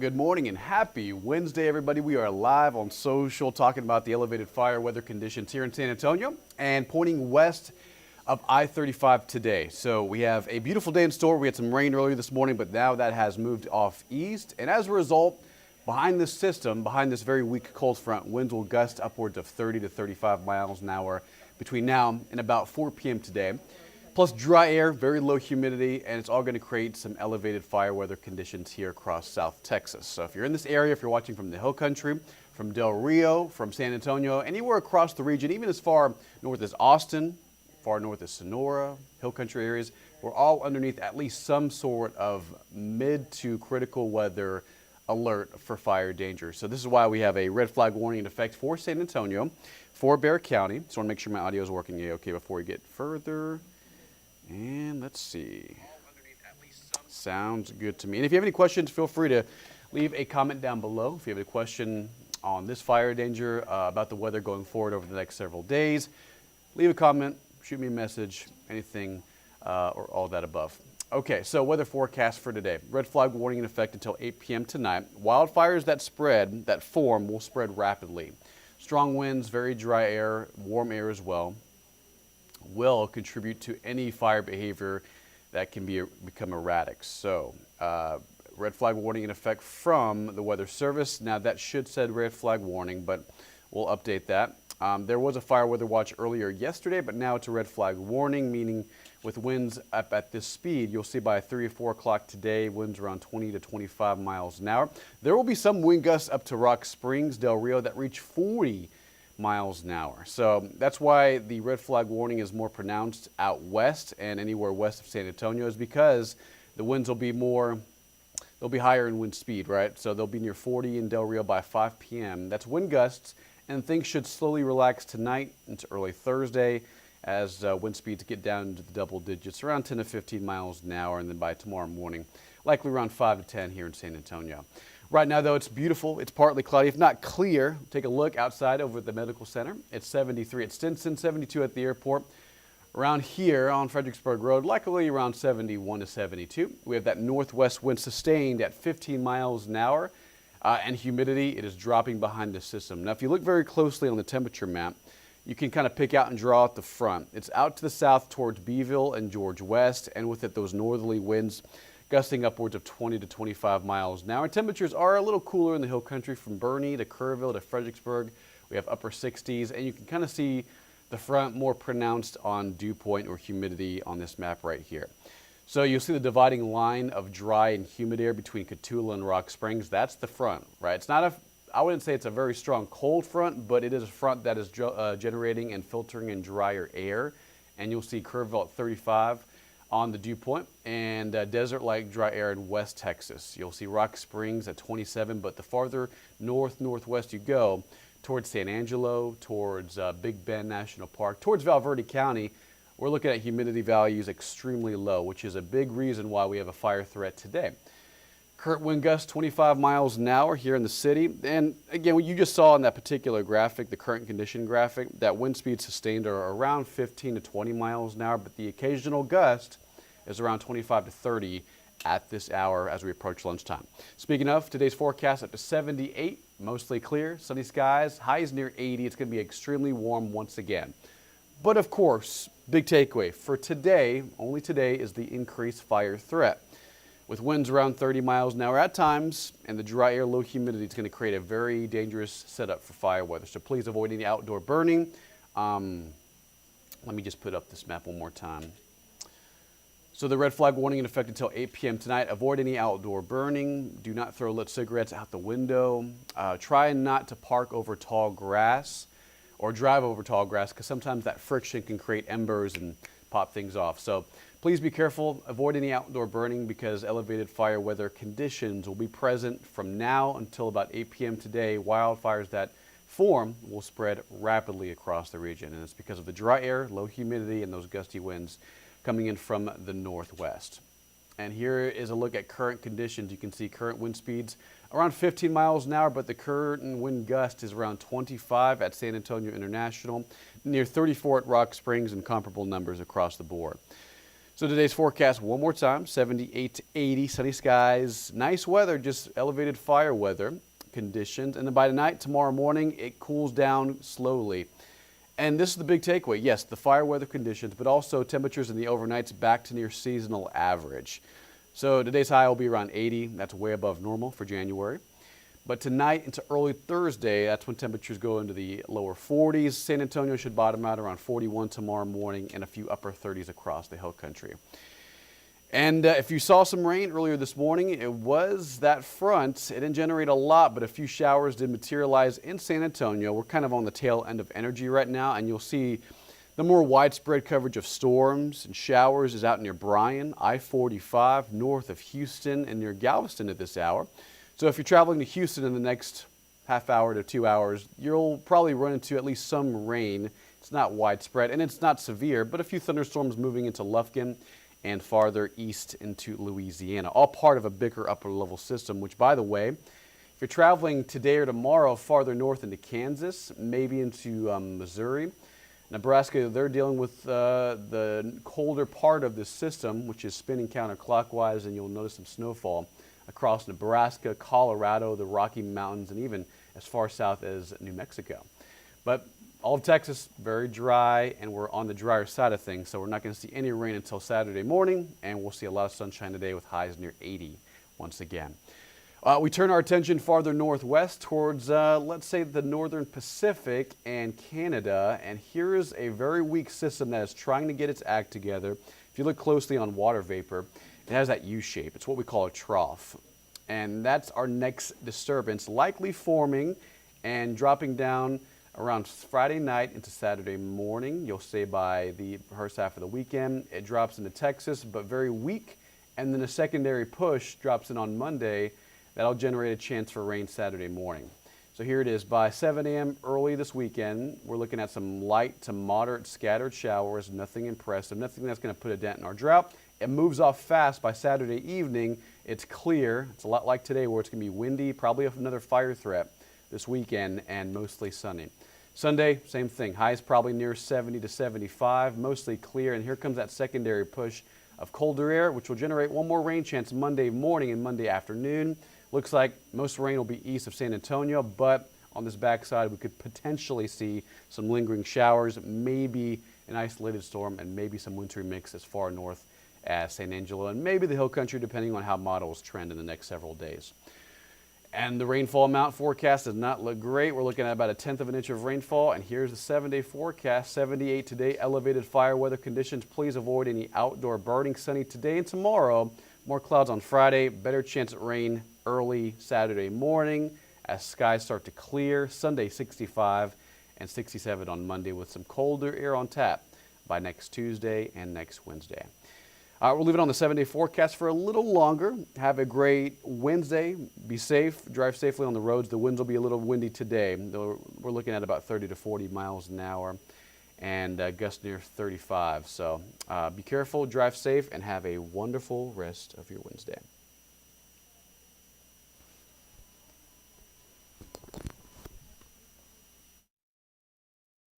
Good morning and happy Wednesday, everybody. We are live on social talking about the elevated fire weather conditions here in San Antonio and pointing west of I-35 today. So we have a beautiful day in store. We had some rain earlier this morning, but now that has moved off east. And as a result, behind this system, behind this very weak cold front, winds will gust upwards of 30 to 35 miles an hour between now and about 4 p.m. today. Plus dry air, very low humidity, and it's all going to create some elevated fire weather conditions here across South Texas. So if you're in this area, if you're watching from the Hill Country, from Del Rio, from San Antonio, anywhere across the region, even as far north as Austin, far north as Sonora, Hill Country areas, we're all underneath at least some sort of mid to critical weather alert for fire danger. So this is why we have a red flag warning in effect for San Antonio, for Bexar County. So I want to make sure my audio is working okay before we get further. And let's see. Sounds good to me. And if you have any questions, feel free to leave a comment down below. If you have a question on this fire danger, about the weather going forward over the next several days, leave a comment, shoot me a message, anything or all that above. Okay, so weather forecast for today. Red flag warning in effect until 8 p.m. tonight. Wildfires that form will spread rapidly. Strong winds, very dry air, warm air as well, will contribute to any fire behavior that can become erratic. So red flag warning in effect from the Weather Service. Now that should said red flag warning, but we'll update that. There was a fire weather watch earlier yesterday, but now it's a red flag warning, meaning with winds up at this speed, you'll see by 3 or 4 o'clock today, winds around 20 to 25 miles an hour. There will be some wind gusts up to Rock Springs, Del Rio that reach 40 miles an hour. So that's why the red flag warning is more pronounced out west and anywhere west of San Antonio, is because the winds will be they'll be higher in wind speed, right? So they'll be near 40 in Del Rio by 5 p.m. That's wind gusts, and things should slowly relax tonight into early Thursday as wind speeds get down into the double digits, around 10 to 15 miles an hour, and then by tomorrow morning, likely around 5 to 10 here in San Antonio. Right now, though, it's beautiful. It's partly cloudy, if not clear. Take a look outside over at the medical center. It's 73 at Stinson, 72 at the airport. Around here on Fredericksburg Road, likely around 71 to 72. We have that northwest wind sustained at 15 miles an hour, and humidity, it is dropping behind the system. Now, if you look very closely on the temperature map, you can kind of pick out and draw out the front. It's out to the south towards Beeville and George West, and with it, those northerly winds gusting upwards of 20 to 25 miles an hour. Temperatures are a little cooler in the Hill Country from Bernie to Kerrville to Fredericksburg. We have upper 60s, and you can kind of see the front more pronounced on dew point or humidity on this map right here. So you'll see the dividing line of dry and humid air between Cotulla and Rock Springs. That's the front, right? It's not I wouldn't say it's a very strong cold front, but it is a front that is generating and filtering in drier air. And you'll see Kerrville at 35 on the dew point, and desert-like dry air in West Texas. You'll see Rock Springs at 27, but the farther northwest you go, towards San Angelo, towards Big Bend National Park, towards Val Verde County, we're looking at humidity values extremely low, which is a big reason why we have a fire threat today. Current wind gusts 25 miles an hour here in the city. And again, what you just saw in that particular graphic, the current condition graphic, that wind speeds sustained are around 15 to 20 miles an hour, but the occasional gust is around 25 to 30 at this hour as we approach lunchtime. Speaking of, today's forecast up to 78, mostly clear, sunny skies, highs near 80. It's going to be extremely warm once again. But of course, big takeaway for today, only today, is the increased fire threat. With winds around 30 miles an hour at times and the dry air, low humidity, it's going to create a very dangerous setup for fire weather. So please avoid any outdoor burning. Let me just put up this map one more time. So the red flag warning in effect until 8 p.m. tonight. Avoid any outdoor burning. Do not throw lit cigarettes out the window. Try not to park over tall grass or drive over tall grass, because sometimes that friction can create embers and pop things off. So please be careful. Avoid any outdoor burning, because elevated fire weather conditions will be present from now until about 8 p.m. today. Wildfires that form will spread rapidly across the region, and it's because of the dry air, low humidity, and those gusty winds coming in from the northwest. And here is a look at current conditions. You can see current wind speeds around 15 miles an hour, but the current wind gust is around 25 at San Antonio International, near 34 at Rock Springs, and comparable numbers across the board. So today's forecast one more time, 78 to 80, sunny skies, nice weather, just elevated fire weather conditions. And then by tonight, tomorrow morning, it cools down slowly. And this is the big takeaway. Yes, the fire weather conditions, but also temperatures in the overnights back to near seasonal average. So today's high will be around 80. That's way above normal for January. But tonight into early Thursday, that's when temperatures go into the lower 40s. San Antonio should bottom out around 41 tomorrow morning and a few upper 30s across the hill country. And if you saw some rain earlier this morning, it was that front. It didn't generate a lot, but a few showers did materialize in San Antonio. We're kind of on the tail end of energy right now, and you'll see the more widespread coverage of storms and showers is out near Bryan, I-45, north of Houston, and near Galveston at this hour. So if you're traveling to Houston in the next half hour to 2 hours, you'll probably run into at least some rain. It's not widespread, and it's not severe, but a few thunderstorms moving into Lufkin and farther east into Louisiana, all part of a bigger upper level system, which, by the way, if you're traveling today or tomorrow farther north into Kansas, maybe into Missouri, Nebraska, they're dealing with the colder part of this system, which is spinning counterclockwise, and you'll notice some snowfall across Nebraska, Colorado, the Rocky Mountains, and even as far south as New Mexico. But all of Texas, very dry, and we're on the drier side of things, so we're not going to see any rain until Saturday morning, and we'll see a lot of sunshine today with highs near 80 once again. We turn our attention farther northwest towards, let's say, the northern Pacific and Canada, and here is a very weak system that is trying to get its act together. If you look closely on water vapor, it has that U shape. It's what we call a trough, and that's our next disturbance, likely forming and dropping down around Friday night into Saturday morning. You'll say by the first half of the weekend, it drops into Texas, but very weak, and then a secondary push drops in on Monday. That'll generate a chance for rain Saturday morning. So here it is. By 7 a.m. early this weekend, we're looking at some light to moderate scattered showers, nothing impressive, nothing that's going to put a dent in our drought. It moves off fast. By Saturday evening, it's clear. It's a lot like today where it's going to be windy, probably another fire threat this weekend, and mostly sunny. Sunday, same thing. Highs probably near 70 to 75, mostly clear, and here comes that secondary push of colder air, which will generate one more rain chance Monday morning and Monday afternoon. Looks like most rain will be east of San Antonio, but on this backside, we could potentially see some lingering showers, maybe an isolated storm, and maybe some wintry mix as far north as San Angelo, and maybe the hill country, depending on how models trend in the next several days. And the rainfall amount forecast does not look great. We're looking at about 1/10 of an inch of rainfall, and here's the 7-day forecast. 78 today, elevated fire weather conditions. Please avoid any outdoor burning. Sunny today and tomorrow. More clouds on Friday. Better chance at rain early Saturday morning as skies start to clear. Sunday, 65 and 67 on Monday with some colder air on tap by next Tuesday and next Wednesday. We'll leave it on the 7-day forecast for a little longer. Have a great Wednesday. Be safe. Drive safely on the roads. The winds will be a little windy today. We're looking at about 30 to 40 miles an hour and gusts near 35. So be careful, drive safe, and have a wonderful rest of your Wednesday.